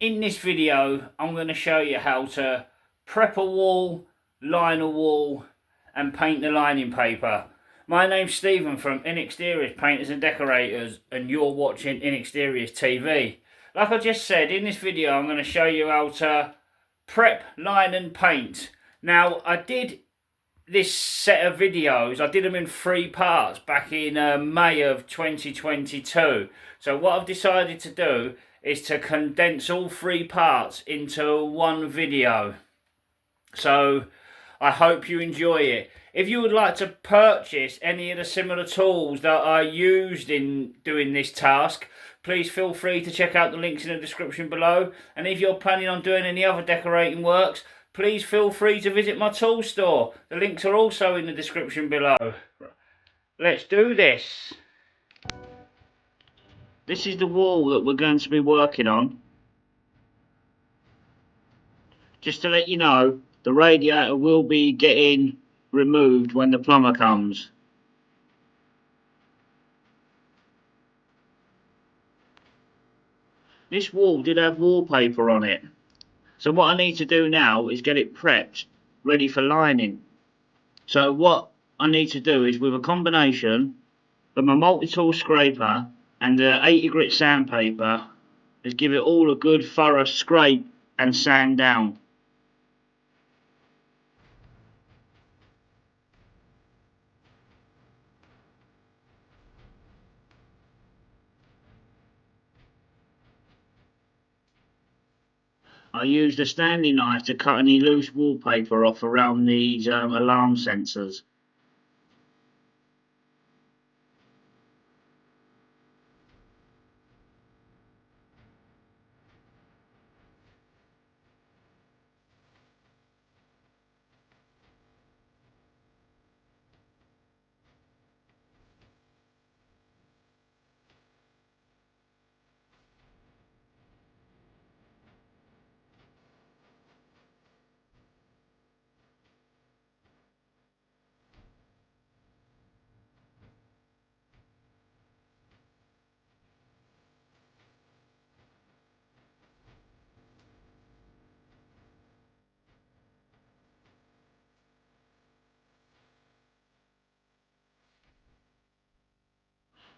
In this video, I'm going to show you how to prep a wall, line a wall, and paint the lining paper. My name's Stephen from Inexteriors Painters and Decorators, and you're watching Inexteriors TV. Like I just said, in this video, I'm going to show you how to prep, line, and paint. Now, I did this set of videos, I did them in 3 parts back in May of 2022. So what I've decided to do is to condense all 3 parts into one video. So I hope you enjoy it. If you would like to purchase any of the similar tools that I used in doing this task, please feel free to check out the links in the description below. And if you're planning on doing any other decorating works, please feel free to visit my tool store. The links are also in the description below. Let's do this. This is the wall that we're going to be working on. Just to let you know, the radiator will be getting removed when the plumber comes. This wall did have wallpaper on it. So what I need to do now is get it prepped, ready for lining. So what I need to do is, with a combination of my multi-tool scraper and the 80 grit sandpaper, is give it all a good thorough scrape and sand down. I used a standing knife to cut any loose wallpaper off around these alarm sensors.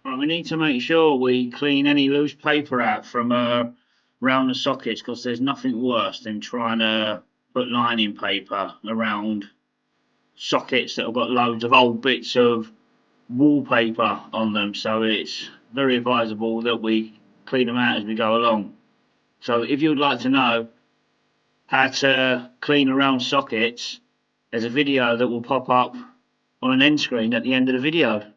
Right, we need to make sure we clean any loose paper out from around the sockets, because there's nothing worse than trying to put lining paper around sockets that have got loads of old bits of wallpaper on them. So it's very advisable that we clean them out as we go along. So if you'd like to know how to clean around sockets, there's a video that will pop up on an end screen at the end of the video.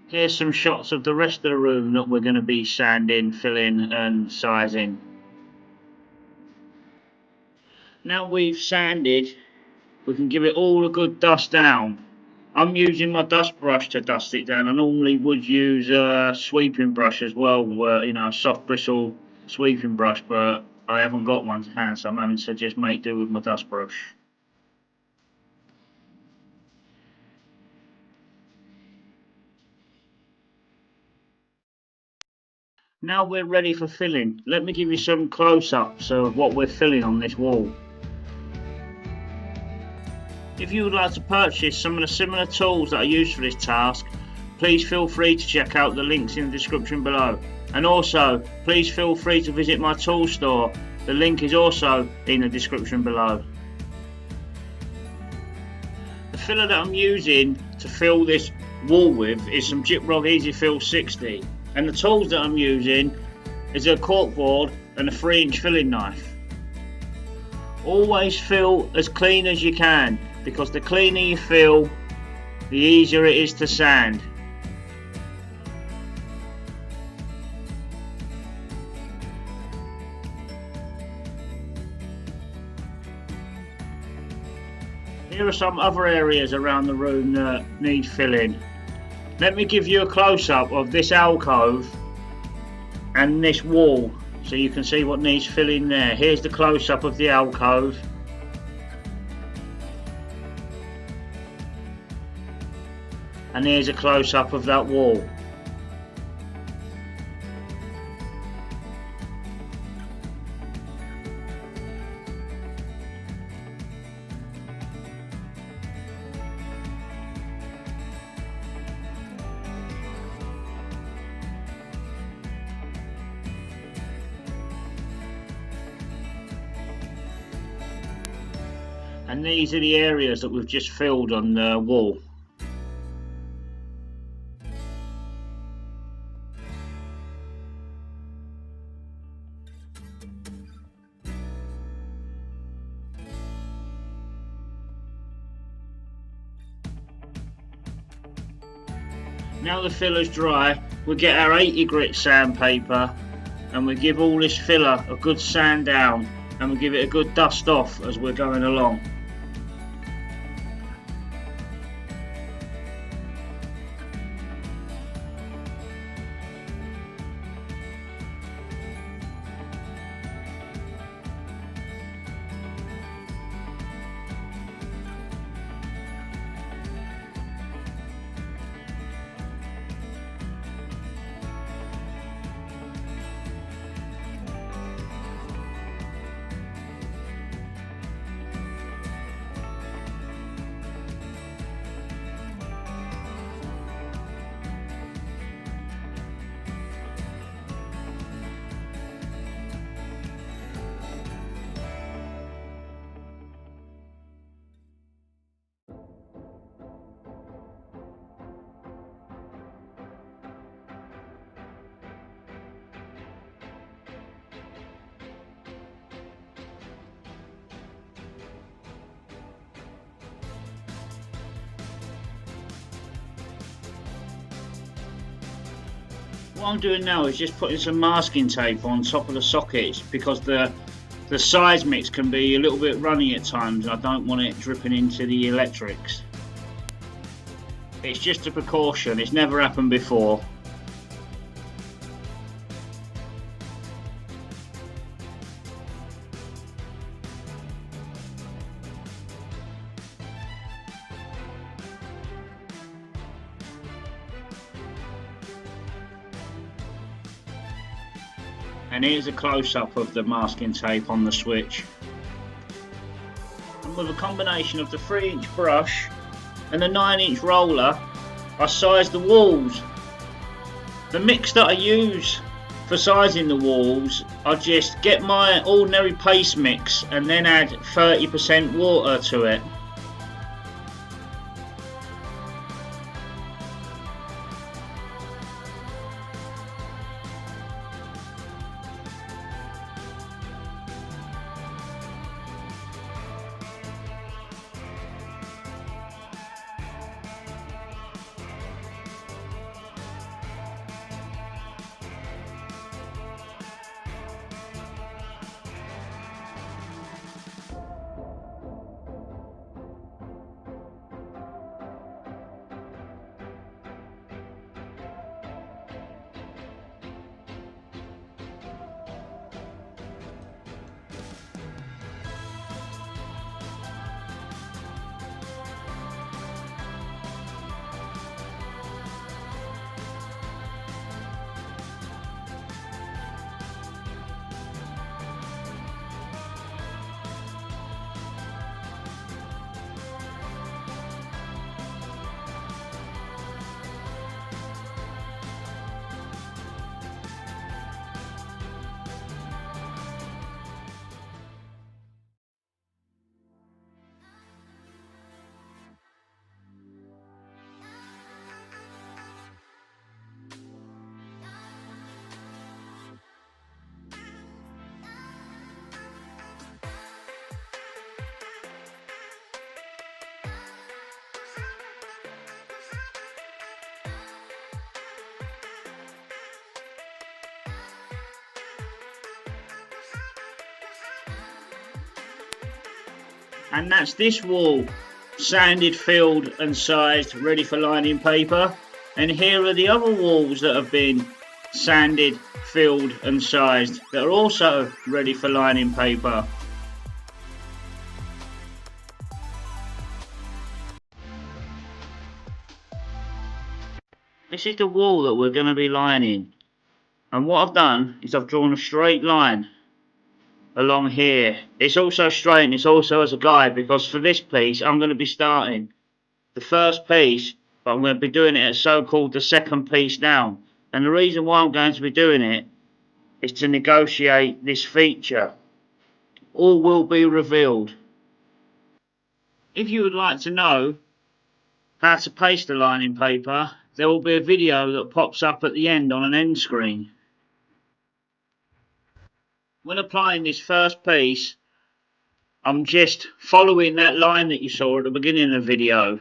Here's some shots of the rest of the room that we're going to be sanding, filling and sizing. Now we've sanded, we can give it all a good dust down. I'm using my dust brush to dust it down. I normally would use a sweeping brush as well, you know, a soft bristle sweeping brush, but I haven't got one to hand, so I'm having to just make do with my dust brush. Now we're ready for filling. Let me give you some close-ups of what we're filling on this wall. If you would like to purchase some of the similar tools that I use for this task, please feel free to check out the links in the description below. And also, please feel free to visit my tool store. The link is also in the description below. The filler that I'm using to fill this wall with is some Gyprock Easy Fill 60. And the tools that I'm using is a corkboard and a 3-inch filling knife. Always fill as clean as you can, because the cleaner you fill, the easier it is to sand. Here are some other areas around the room that need filling. Let me give you a close-up of this alcove and this wall so you can see what needs filling there. Here's the close-up of the alcove. And here's a close-up of that wall. And these are the areas that we've just filled on the wall. Now the filler's dry, we'll get our 80 grit sandpaper and we'll give all this filler a good sand down, and we'll give it a good dust off as we're going along. What I'm doing now is just putting some masking tape on top of the sockets, because the size mix can be a little bit runny at times and I don't want it dripping into the electrics. It's just a precaution, it's never happened before. And here's a close-up of the masking tape on the switch. And with a combination of the 3-inch brush and the 9-inch roller, I sized the walls. The mix that I use for sizing the walls, I just get my ordinary paste mix and then add 30% water to it. And that's this wall, sanded, filled and sized, ready for lining paper. And here are the other walls that have been sanded, filled and sized that are also ready for lining paper. This is the wall that we're going to be lining, and what I've done is I've drawn a straight line along here. It's also straight and it's also as a guide, because for this piece I'm going to be starting the first piece, but I'm going to be doing it as so-called the second piece down. And the reason why I'm going to be doing it is to negotiate this feature. All will be revealed. If you would like to know how to paste the lining paper, there will be a video that pops up at the end on an end screen. When applying this first piece, I'm just following that line that you saw at the beginning of the video.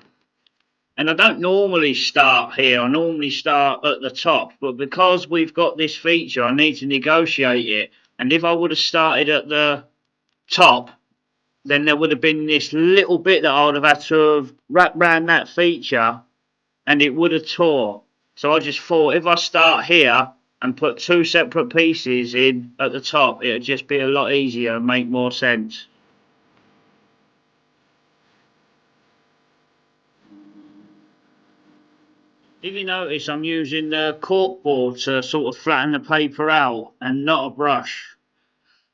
And I don't normally start here, I normally start at the top, but because we've got this feature I need to negotiate it, and if I would have started at the top, then there would have been this little bit that I would have had to have wrapped around that feature and it would have tore. So I just thought if I start here and put two separate pieces in at the top, it would just be a lot easier and make more sense. If you notice, I'm using the corkboard to sort of flatten the paper out and not a brush.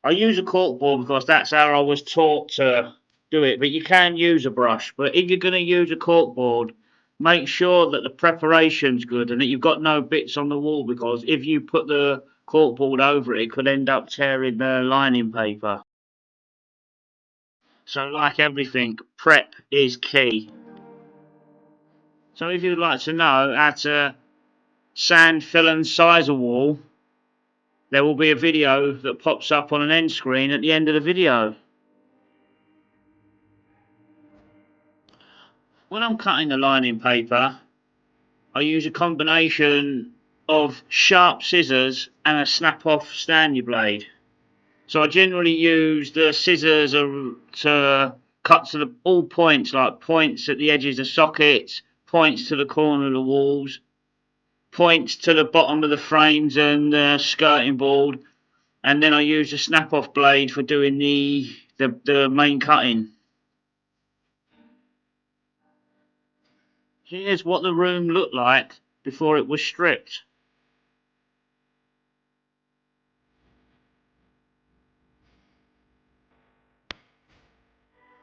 I use a corkboard because that's how I was taught to do it, but you can use a brush. But if you're going to use a corkboard, make sure that the preparation's good and that you've got no bits on the wall, because if you put the corkboard over it, it could end up tearing the lining paper. So like everything, prep is key. So if you'd like to know how to sand, fill and size a wall, there will be a video that pops up on an end screen at the end of the video. When I'm cutting the lining paper, I use a combination of sharp scissors and a snap-off stanley blade. So I generally use the scissors to cut to all points, like points at the edges of sockets, points to the corner of the walls, points to the bottom of the frames and the skirting board, and then I use a snap-off blade for doing the main cutting. Here's what the room looked like before it was stripped.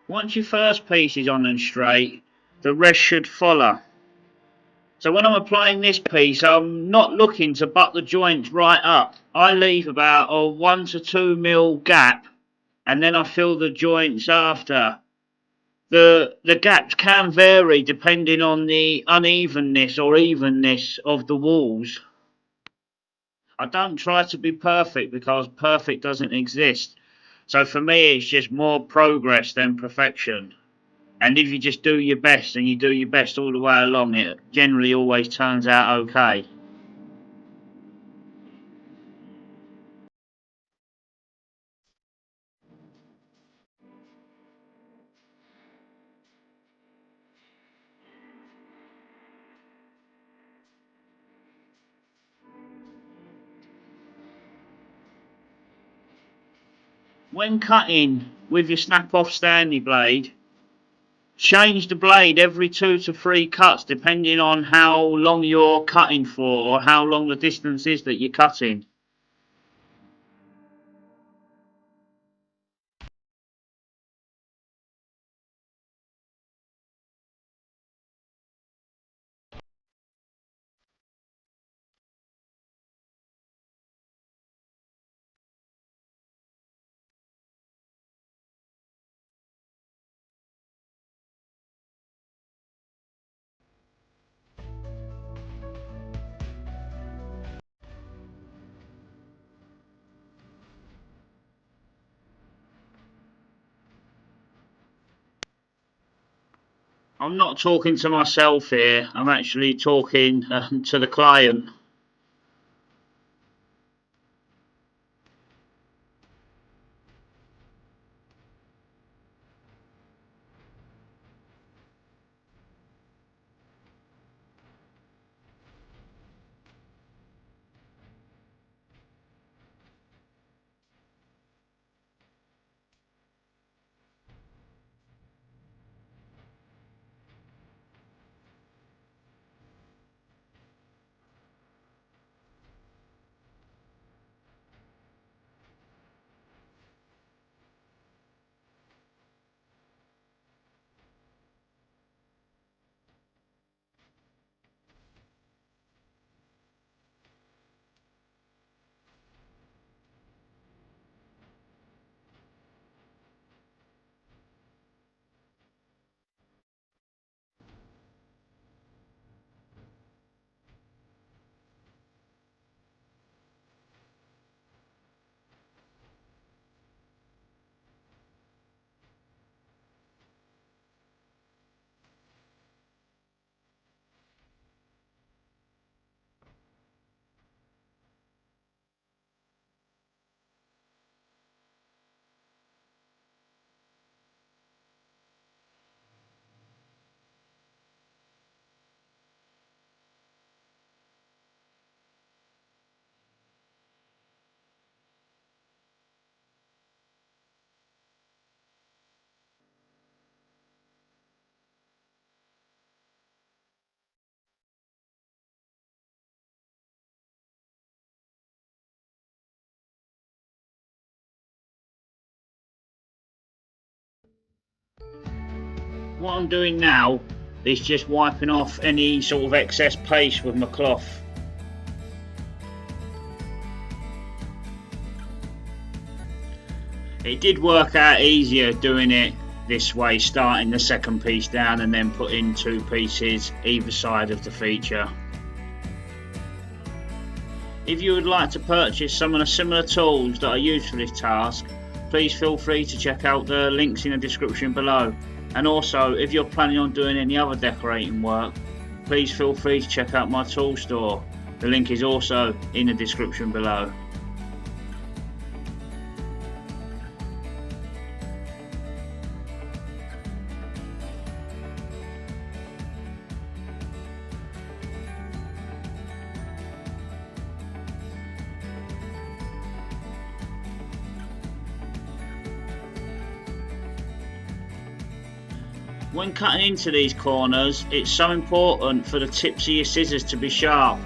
Once your first piece is on and straight, the rest should follow. So when I'm applying this piece, I'm not looking to butt the joints right up. I leave about a 1 to 2 mil gap, and then I fill the joints after. The gaps can vary depending on the unevenness or evenness of the walls. I don't try to be perfect because perfect doesn't exist. So for me, it's just more progress than perfection. And if you just do your best and you do your best all the way along, it generally always turns out okay. When cutting with your snap-off Stanley blade, change the blade every 2 to 3 cuts depending on how long you're cutting for or how long the distance is that you're cutting. I'm not talking to myself here, I'm actually talking to the client. What I'm doing now is just wiping off any sort of excess paste with my cloth. It did work out easier doing it this way, starting the second piece down and then putting 2 pieces either side of the feature. If you would like to purchase some of the similar tools that I use for this task, please feel free to check out the links in the description below. And also, if you're planning on doing any other decorating work, please feel free to check out my tool store. The link is also in the description below. When cutting into these corners, it's so important for the tips of your scissors to be sharp.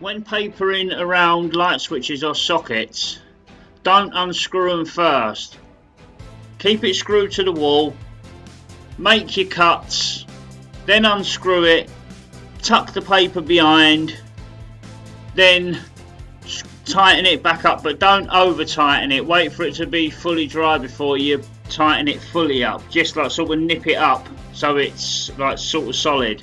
When papering around light switches or sockets, don't unscrew them first. Keep it screwed to the wall, make your cuts, then unscrew it, tuck the paper behind, then tighten it back up, but don't over tighten it. Wait for it to be fully dry before you tighten it fully up, just like sort of nip it up so it's like sort of solid.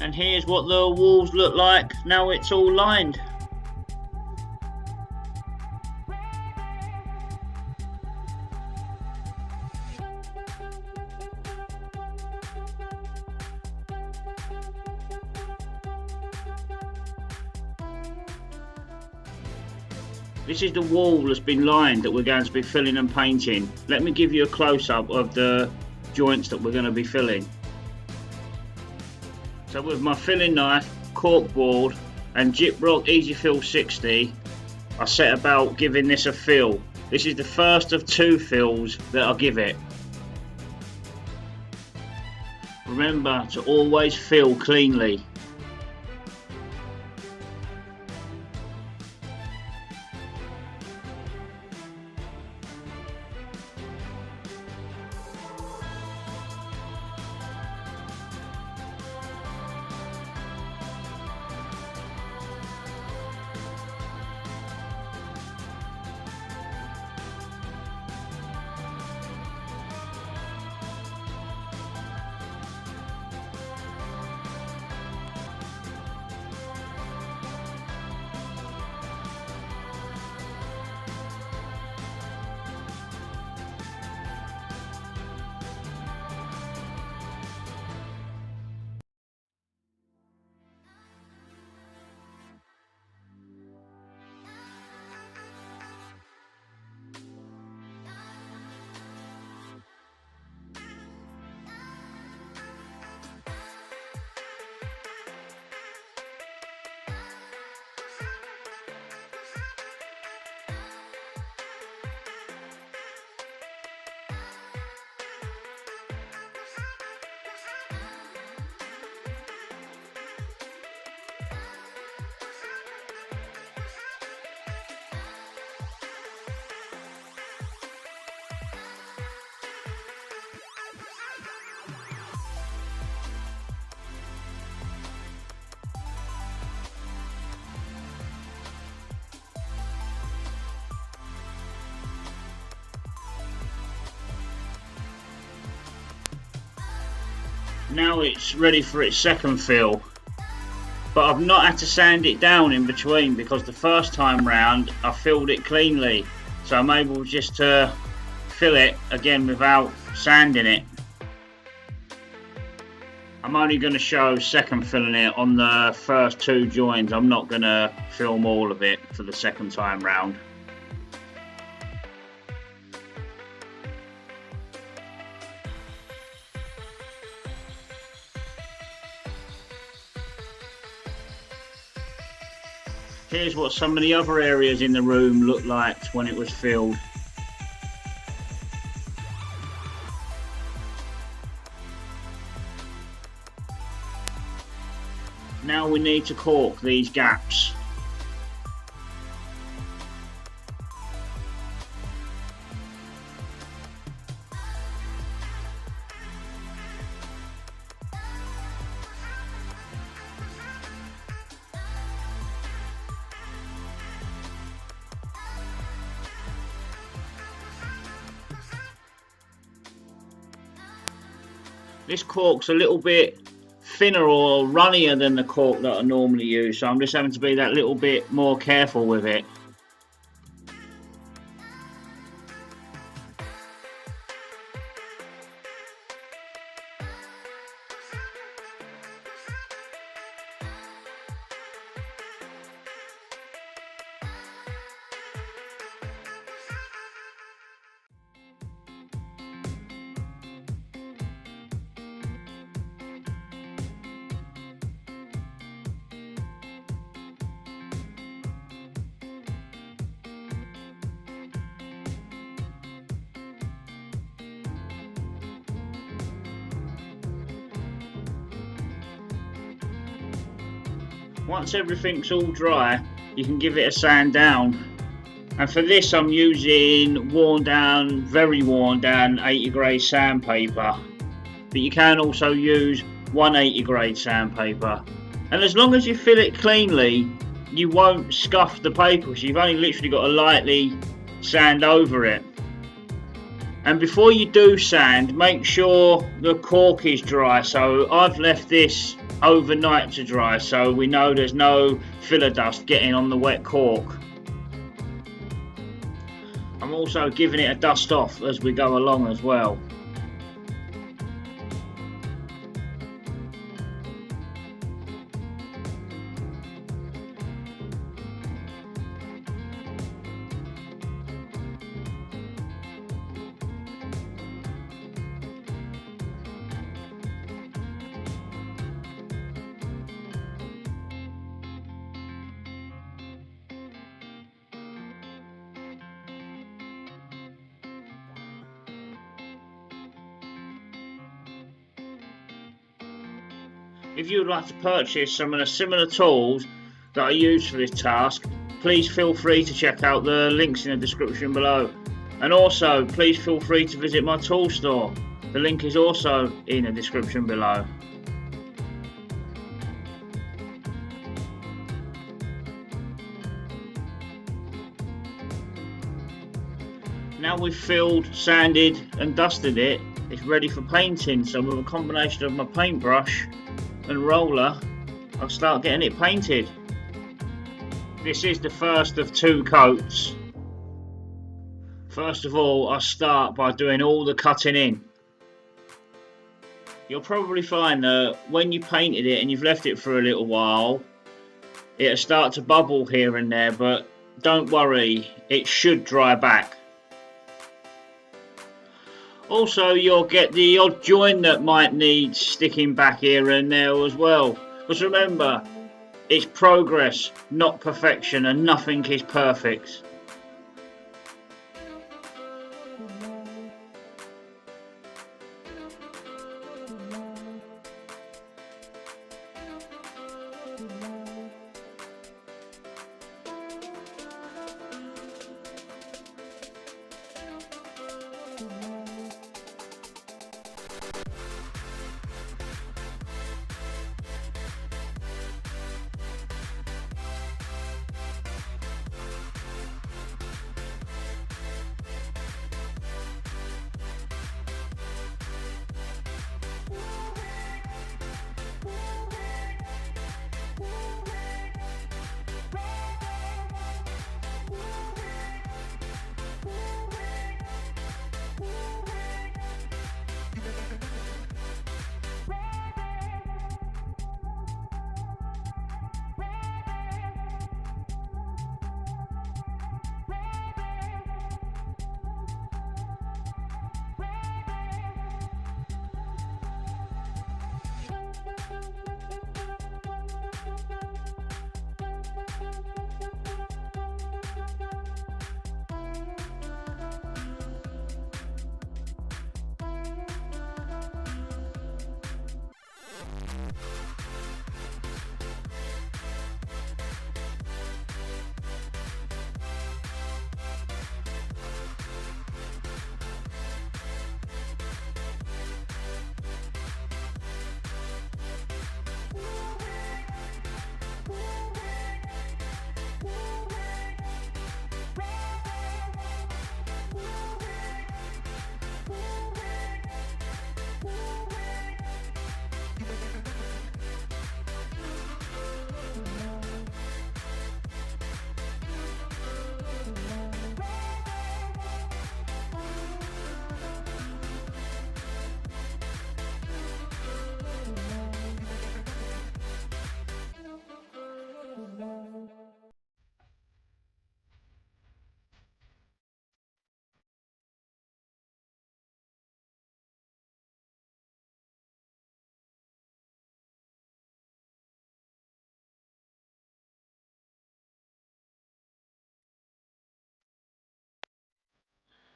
And here's what the walls look like now it's all lined. This is the wall that's been lined that we're going to be filling and painting. Let me give you a close-up of the joints that we're going to be filling. So with my filling knife, cork board and Gyprock Easy Fill 60, I set about giving this a fill. This is the first of 2 fills that I'll give it. Remember to always fill cleanly. Now it's ready for its second fill, but I've not had to sand it down in between because the first time round I filled it cleanly, so I'm able just to fill it again without sanding it. I'm only going to show second filling it on the first 2 joins. I'm not going to film all of it for the second time round. Here's what some of the other areas in the room looked like when it was filled. Now we need to caulk these gaps. This caulk's a little bit thinner or runnier than the caulk that I normally use, so I'm just having to be that little bit more careful with it. Once everything's all dry, you can give it a sand down. And for this I'm using worn down, very worn down 80 grade sandpaper. But you can also use 180 grade sandpaper. And as long as you fill it cleanly, you won't scuff the paper, so you've only literally got to lightly sand over it. And before you do sand, make sure the cork is dry. So I've left this overnight to dry, so we know there's no filler dust getting on the wet cork. I'm also giving it a dust off as we go along as well. If you would like to purchase some of the similar tools that I use for this task, please feel free to check out the links in the description below. And also, please feel free to visit my tool store. The link is also in the description below. Now we've filled, sanded and dusted it, it's ready for painting. So with a combination of my paintbrush and roller, I'll start getting it painted. This is the first of 2 coats. First of all, I start by doing all the cutting in. You'll probably find that when you painted it and you've left it for a little while, it'll start to bubble here and there, but don't worry, it should dry back. Also, you'll get the odd joint that might need sticking back here and there as well. Because remember, it's progress, not perfection, and nothing is perfect.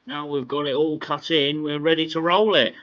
Now we've got it all cut in, we're ready to roll it.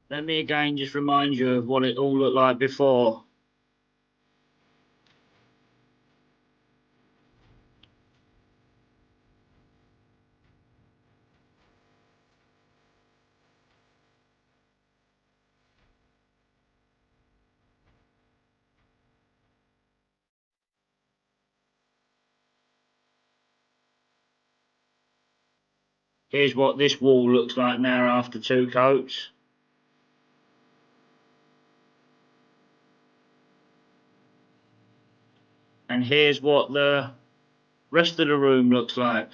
Let me again just remind you of what it all looked like before. Here's what this wall looks like now after 2 coats. And here's what the rest of the room looks like.